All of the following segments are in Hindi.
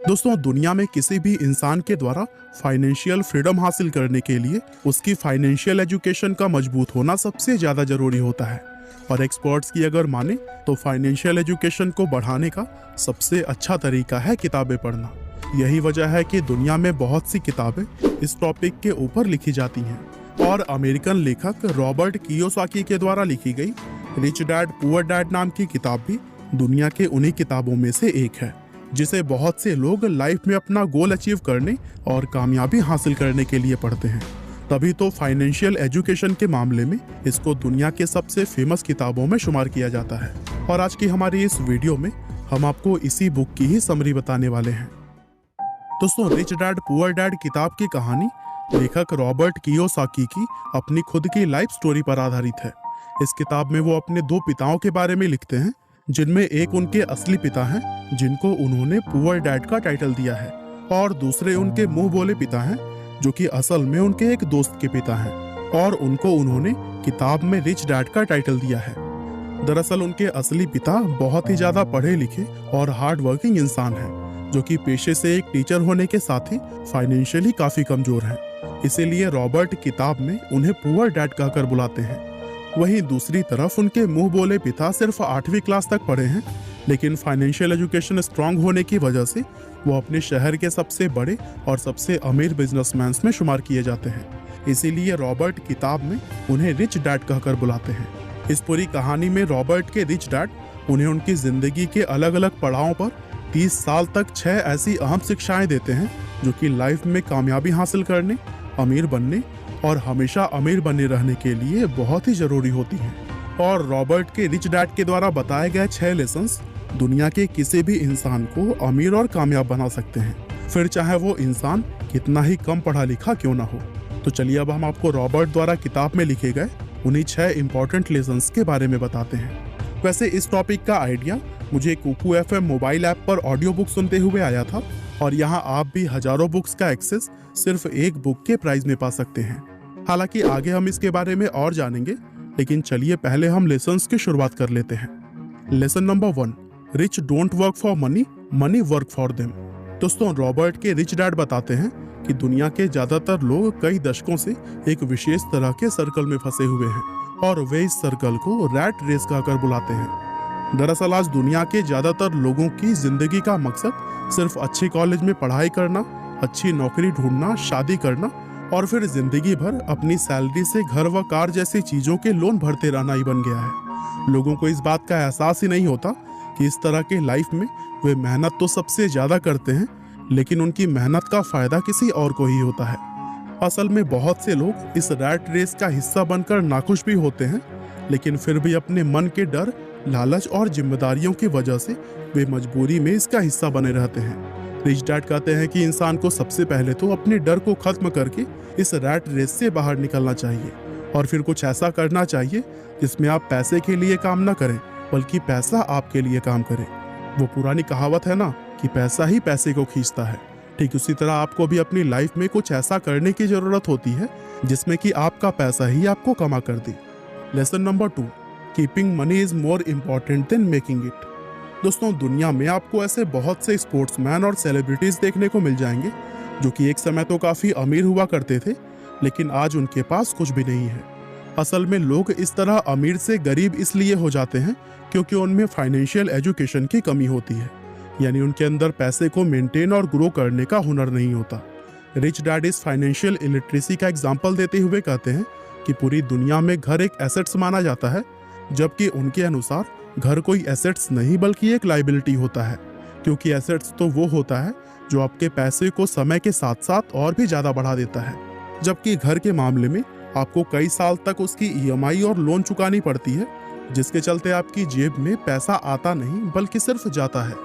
दोस्तों, दुनिया में किसी भी इंसान के द्वारा फाइनेंशियल फ्रीडम हासिल करने के लिए उसकी फाइनेंशियल एजुकेशन का मजबूत होना सबसे ज्यादा जरूरी होता है। और एक्सपर्ट्स की अगर माने तो फाइनेंशियल एजुकेशन को बढ़ाने का सबसे अच्छा तरीका है किताबें पढ़ना। यही वजह है कि दुनिया में बहुत सी किताबें इस टॉपिक के ऊपर लिखी जाती हैं। और अमेरिकन लेखक रॉबर्ट कियोसाकी के द्वारा लिखी गई रिच डैड पुअर डैड नाम की किताब भी दुनिया के उन्हीं किताबों में से एक है, जिसे बहुत से लोग लाइफ में अपना गोल अचीव करने और कामयाबी हासिल करने के लिए पढ़ते हैं। तभी तो फाइनेंशियल एजुकेशन के मामले में इसको दुनिया के सबसे फेमस किताबों में शुमार किया जाता है। और आज की हमारी इस वीडियो में हम आपको इसी बुक की ही समरी बताने वाले हैं। दोस्तों, रिच डैड पुअर डैड किताब की कहानी लेखक रॉबर्ट कियोसाकी की अपनी खुद की लाइफ स्टोरी पर आधारित है। इस किताब में वो अपने दो पिताओं के बारे में लिखते हैं, जिनमें एक उनके असली पिता हैं जिनको उन्होंने पुअर डैड का टाइटल दिया है, और दूसरे उनके मुंह बोले पिता हैं जो कि असल में उनके एक दोस्त के पिता हैं, और उनको उन्होंने किताब में रिच डैड का टाइटल दिया है। दरअसल उनके असली पिता बहुत ही ज्यादा पढ़े लिखे और हार्ड वर्किंग इंसान हैं, जो कि पेशे से एक टीचर होने के साथ ही फाइनेंशियली काफी कमजोर हैं। इसीलिए रॉबर्ट किताब में उन्हें पुअर डैड कहकर बुलाते हैं। वहीं दूसरी तरफ उनके मुंह बोले पिता सिर्फ 8वीं क्लास तक पढ़े हैं, लेकिन फाइनेंशियल एजुकेशन स्ट्रांग होने की वजह से वो अपने शहर के सबसे बड़े और सबसे अमीर बिजनेसमैन में शुमार किए जाते हैं। इसीलिए रॉबर्ट किताब में उन्हें रिच डैड कहकर बुलाते हैं। इस पूरी कहानी में रॉबर्ट के रिच डैड उन्हें उनकी जिंदगी के अलग अलग पड़ावों पर 30 साल तक 6 ऐसी अहम शिक्षाएं देते हैं जो कि लाइफ में कामयाबी हासिल करने, अमीर बनने और हमेशा अमीर बने रहने के लिए बहुत ही जरूरी होती हैं। और रॉबर्ट के रिच डैड के द्वारा बताए गए 6 लेसन्स दुनिया के किसी भी इंसान को अमीर और कामयाब बना सकते हैं, फिर चाहे वो इंसान कितना ही कम पढ़ा लिखा क्यों ना हो। तो चलिए अब हम आपको रॉबर्ट द्वारा किताब में लिखे गए उन्हीं 6 इंपॉर्टेंट लेसन्स के बारे में बताते हैं। वैसे इस टॉपिक का आइडिया मुझे कुकू FM मोबाइल ऐप पर ऑडियो बुक सुनते हुए आया था, और यहाँ आप भी हजारों बुक्स का एक्सेस सिर्फ एक बुक के प्राइस में पा सकते हैं। हालांकि आगे हम इसके बारे में और जानेंगे, लेकिन चलिए पहले हम लेसन्स की शुरुआत कर लेते हैं। Lesson number 1, rich don't work for money, money work for them. दोस्तों, रॉबर्ट के रिच डैड बताते हैं कि दुनिया के ज्यादातर लोग कई दशकों से एक विशेष तरह के सर्कल में फंसे हुए हैं, और वे इस सर्कल को रैट रेस कहकर बुलाते हैं। दरअसल आज दुनिया के ज्यादातर लोगों की जिंदगी का मकसद सिर्फ अच्छे कॉलेज में पढ़ाई करना, अच्छी नौकरी ढूंढना, शादी करना और फिर जिंदगी भर अपनी सैलरी से घर व कार जैसी चीजों के लोन भरते रहना ही बन गया है। लोगों को इस बात का एहसास ही नहीं होता कि इस तरह के लाइफ में वे मेहनत तो सबसे ज्यादा करते हैं, लेकिन उनकी मेहनत का फायदा किसी और को ही होता है। असल में बहुत से लोग इस रैट रेस का हिस्सा बनकर नाखुश भी होते हैं, लेकिन फिर भी अपने मन के डर, लालच और जिम्मेदारियों की वजह से वे मजबूरी में इसका हिस्सा बने रहते हैं। रिच डैड कहते हैं कि इंसान को सबसे पहले तो अपने डर को खत्म करके इस रैट रेस से बाहर निकलना चाहिए, और फिर कुछ ऐसा करना चाहिए जिसमें आप पैसे के लिए काम ना करें, बल्कि पैसा आपके लिए काम करे। वो पुरानी कहावत है ना कि पैसा ही पैसे को खींचता है। ठीक उसी तरह आपको भी अपनी लाइफ में कुछ ऐसा करने की जरूरत होती है जिसमें कि आपका पैसा ही आपको कमा कर दे। Lesson number 2, keeping money is more important than making it. दोस्तों, दुनिया में आपको ऐसे बहुत से स्पोर्ट्समैन और सेलिब्रिटीज देखने को मिल जाएंगे जो कि एक समय तो काफी अमीर हुआ करते थे, लेकिन आज उनके पास कुछ भी नहीं है। असल में लोग इस तरह अमीर से गरीब इसलिए हो जाते हैं क्योंकि उनमें फाइनेंशियल एजुकेशन की कमी होती है, यानी उनके अंदर पैसे को मेंटेन और ग्रो करने का हुनर नहीं होता। रिच डैड इस फाइनेंशियल इलिटरेसी का एग्जाम्पल देते हुए कहते हैं कि पूरी दुनिया में घर एक एसेट्स माना जाता है, जबकि उनके अनुसार घर कोई एसेट्स नहीं बल्कि एक लाइबिलिटी होता है, क्योंकि एसेट्स तो वो होता है जो आपके पैसे को समय के साथ साथ और भी ज्यादा बढ़ा देता है, जबकि घर के मामले में आपको कई साल तक उसकी EMI और लोन चुकानी पड़ती है, जिसके चलते आपकी जेब में पैसा आता नहीं बल्कि सिर्फ जाता है।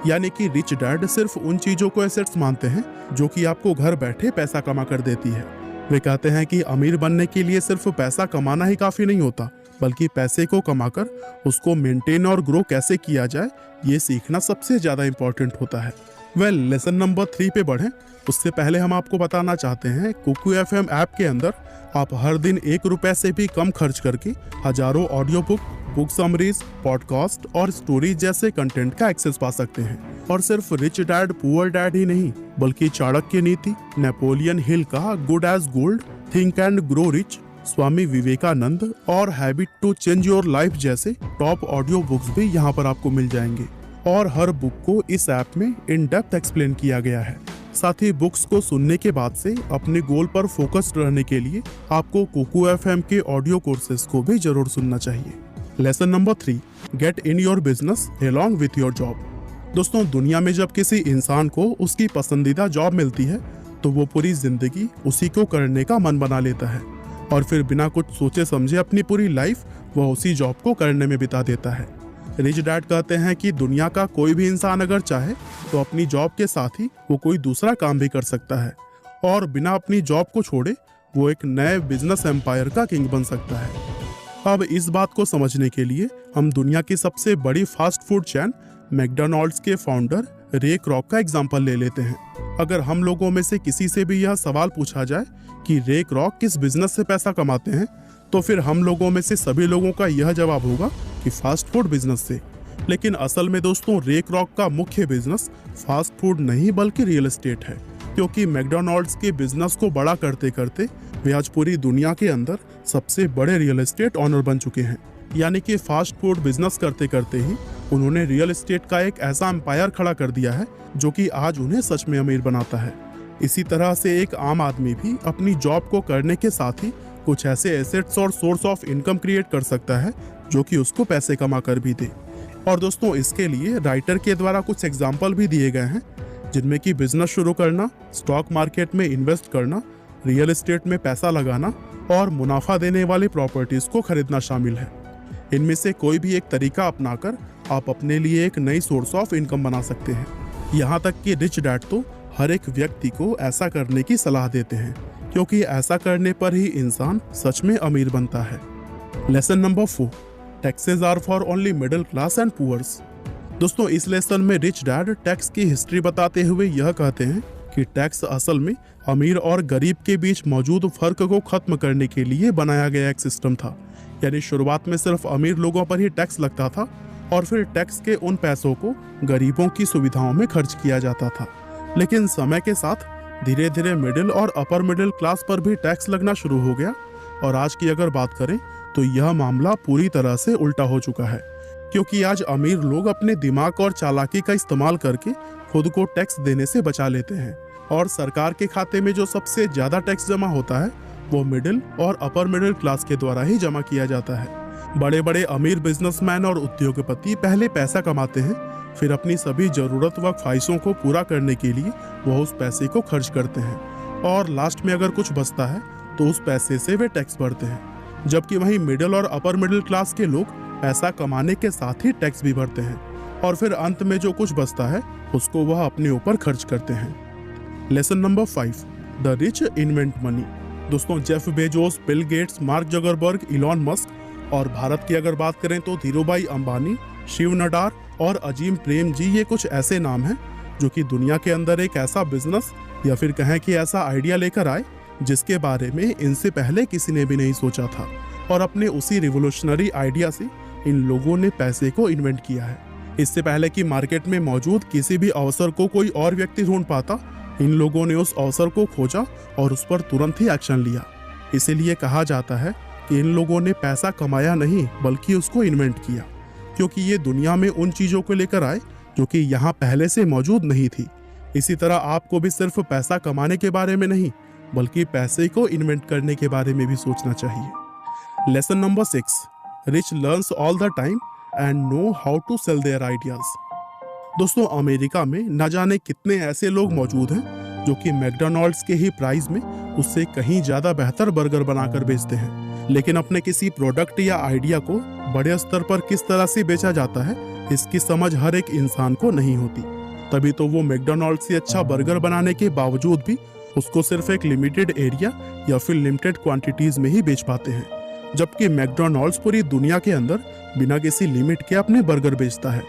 यानी कि रिच डैड सिर्फ उन चीजों को एसेट्स मानते हैं जो कि आपको घर बैठे पैसा कमा कर देती है। वे कहते हैं कि अमीर बनने के लिए सिर्फ पैसा कमाना ही काफी नहीं होता, बल्कि पैसे को कमाकर उसको मेंटेन और ग्रो कैसे किया जाए ये सीखना सबसे ज्यादा इंपॉर्टेंट होता है। लेसन नंबर 3 पे बढ़ें उससे पहले हम आपको बताना चाहते हैं कुकू FM ऐप के अंदर आप हर दिन 1 रुपए से भी कम खर्च करके हजारों audio book, book summaries, podcast और स्टोरीज जैसे कंटेंट का एक्सेस पा सकते हैं। और सिर्फ रिच डैड पुअर डैड ही नहीं, बल्कि चाणक्य नीति, नेपोलियन हिल का good as gold, think and grow rich, Swami Vivekananda और habit to change your life जैसे टॉप ऑडियो बुक्स भी यहाँ पर आपको मिल जाएंगे। और हर बुक को इस ऐप में इन डेप्थ एक्सप्लेन किया गया है। साथ ही बुक्स को सुनने के बाद से अपने गोल पर फोकस्ड रहने के लिए आपको कोको एफएम के ऑडियो कोर्सेज को भी जरूर सुनना चाहिए। Lesson number 3, get in your business along with your job. दोस्तों, दुनिया में जब किसी इंसान को उसकी पसंदीदा जॉब मिलती है तो वो पूरी जिंदगी उसी को करने का मन बना लेता है और फिर बिना कुछ सोचे समझे अपनी पूरी लाइफ वह उसी जॉब को करने में बिता देता है। रिच डैड कहते हैं कि दुनिया का कोई भी इंसान अगर चाहे तो अपनी जॉब के साथ ही वो कोई दूसरा काम भी कर सकता है और बिना अपनी जॉब को छोड़े वो एक नए बिजनेस एम्पायर का किंग बन सकता है। अब इस बात को समझने के लिए हम दुनिया की सबसे बड़ी फास्ट फूड चेन मैकडॉनल्ड्स के फाउंडर रे क्रॉक का एग्जाम्पल ले लेते हैं। अगर हम लोगों में से किसी से भी यह सवाल पूछा जाए कि रे क्रॉक किस बिजनेस से पैसा कमाते हैं, तो फिर हम लोगों में से सभी लोगों का यह जवाब होगा कि फास्ट फूड बिजनेस से। लेकिन असल में दोस्तों, रे क्रॉक का मुख्य बिजनेस फास्ट फूड नहीं बल्कि रियल एस्टेट है, क्योंकि मैकडॉनल्ड्स के बिजनेस को बड़ा करते करते वे आज पूरी दुनिया के अंदर सबसे बड़े रियल एस्टेट ऑनर बन चुके हैं। यानी कि फास्ट फूड बिजनेस करते करते ही उन्होंने रियल एस्टेट का एक ऐसा एम्पायर खड़ा कर दिया है जो कि आज उन्हें सच में अमीर बनाता है। इसी तरह से एक आम आदमी भी अपनी जॉब को करने के साथ ही कुछ ऐसे एसेट्स और सोर्स ऑफ इनकम क्रिएट कर सकता है जो कि उसको पैसे कमा कर भी दे। और दोस्तों, इसके लिए राइटर के द्वारा कुछ एग्जाम्पल भी दिए गए हैं, जिनमें कि बिजनेस शुरू करना, स्टॉक मार्केट में इन्वेस्ट करना, रियल एस्टेट में पैसा लगाना और मुनाफा देने वाली प्रॉपर्टीज को खरीदना शामिल है। इनमें से कोई भी एक तरीका अपनाकर आप अपने लिए एक नई सोर्स ऑफ इनकम बना सकते हैं। यहाँ तक कि रिच डैड तो हर एक व्यक्ति को ऐसा करने की सलाह देते हैं, क्योंकि ऐसा करने पर ही इंसान सच में अमीर बनता है। Lesson number 4, taxes are for only middle class and poors. दोस्तों, इस लेसन में रिच डैड टैक्स की हिस्ट्री बताते हुए यह कहते हैं कि टैक्स असल में अमीर और गरीब के बीच मौजूद फर्क को खत्म करने के लिए बनाया गया एक सिस्टम था। यानी शुरुआत में सिर्फ अमीर लोगों पर ही टैक्स लगता था और फिर टैक्स के उन पैसों को गरीबों की सुविधाओं में खर्च किया जाता था। लेकिन समय के साथ धीरे धीरे मिडिल और अपर मिडिल क्लास पर भी टैक्स लगना शुरू हो गया और आज की अगर बात करें तो यह मामला पूरी तरह से उल्टा हो चुका है, क्योंकि आज अमीर लोग अपने दिमाग और चालाकी का इस्तेमाल करके खुद को टैक्स देने से बचा लेते हैं और सरकार के खाते में जो सबसे ज्यादा टैक्स जमा होता है वो मिडिल और अपर मिडिल क्लास के द्वारा ही जमा किया जाता है। बड़े बड़े अमीर बिजनेसमैन और उद्योगपति पहले पैसा कमाते हैं, फिर अपनी सभी जरूरत व ख्वाहिशों को पूरा करने के लिए वह उस पैसे को खर्च करते हैं और लास्ट में अगर कुछ बचता है तो उस पैसे से वे टैक्स भरते हैं। जबकि वहीं मिडिल और अपर मिडिल क्लास के लोग पैसा कमाने के साथ ही टैक्स भी भरते हैं और फिर अंत में जो कुछ बचता है उसको वह अपने ऊपर खर्च करते हैं। Lesson number 5, the rich invent money. दोस्तों, Jeff Bezos, Bill Gates, Mark Zuckerberg, Elon Musk और भारत की अगर बात करें तो धीरूभाई अंबानी, शिव नडार और अजीम प्रेम जी, ये कुछ ऐसे नाम हैं जो कि दुनिया के अंदर एक ऐसा बिजनेस या फिर कहें कि ऐसा आइडिया लेकर आए जिसके बारे में इनसे पहले किसी ने भी नहीं सोचा था और अपने उसी रिवोल्यूशनरी आइडिया से इन लोगों ने पैसे को इन्वेंट किया है। इससे पहले कि मार्केट में मौजूद किसी भी अवसर को कोई और व्यक्ति ढूंढ पाता, इन लोगों ने उस अवसर को खोजा और उस पर तुरंत ही एक्शन लिया। इसीलिए कहा जाता है कि इन लोगों ने पैसा कमाया नहीं बल्कि उसको इन्वेंट किया, क्योंकि ये दुनिया में उन चीजों को लेकर आए जो कि यहाँ पहले से मौजूद नहीं थी। इसी तरह आपको भी सिर्फ पैसा कमाने के बारे में नहीं बल्कि पैसे को इन्वेंट करने के बारे में भी सोचना चाहिए। Lesson number 6, rich learns all the time and know how to sell their ideas. दोस्तों, अमेरिका में न जाने कितने ऐसे लोग मौजूद हैं जो कि मैकडॉनल्ड्स के ही प्राइस में उससे कहीं ज्यादा बेहतर बर्गर बनाकर बेचते हैं, लेकिन अपने किसी प्रोडक्ट या आइडिया को बड़े स्तर पर किस तरह से बेचा जाता है इसकी समझ हर एक इंसान को नहीं होती। तभी तो वो मैकडॉनल्ड्स से अच्छा बर्गर बनाने के बावजूद भी उसको सिर्फ एक लिमिटेड एरिया या फिर लिमिटेड क्वांटिटीज में ही बेच पाते हैं, जबकि मैकडॉनल्ड्स पूरी दुनिया के अंदर बिना किसी लिमिट के अपने बर्गर बेचता है।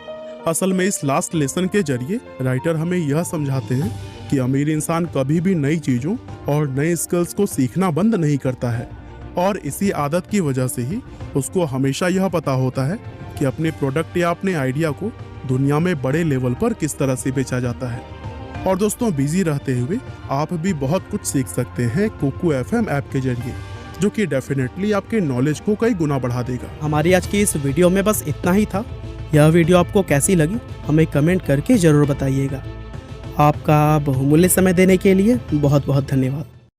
असल में इस लास्ट लेसन के जरिए राइटर हमें यह समझाते हैं कि अमीर इंसान कभी भी नई चीजों और नए स्किल्स को सीखना बंद नहीं करता है और इसी आदत की वजह से ही उसको हमेशा यह पता होता है कि अपने प्रोडक्ट या अपने आइडिया को दुनिया में बड़े लेवल पर किस तरह से बेचा जाता है। और दोस्तों, बिजी रहते हुए आप भी बहुत कुछ सीख सकते हैं कुकू FM ऐप के जरिए, जो कि डेफिनेटली आपके नॉलेज को कई गुना बढ़ा देगा। हमारी आज की इस वीडियो में बस इतना ही था। यह वीडियो आपको कैसी लगी हमें कमेंट करके ज़रूर बताइएगा। आपका बहुमूल्य समय देने के लिए बहुत बहुत धन्यवाद।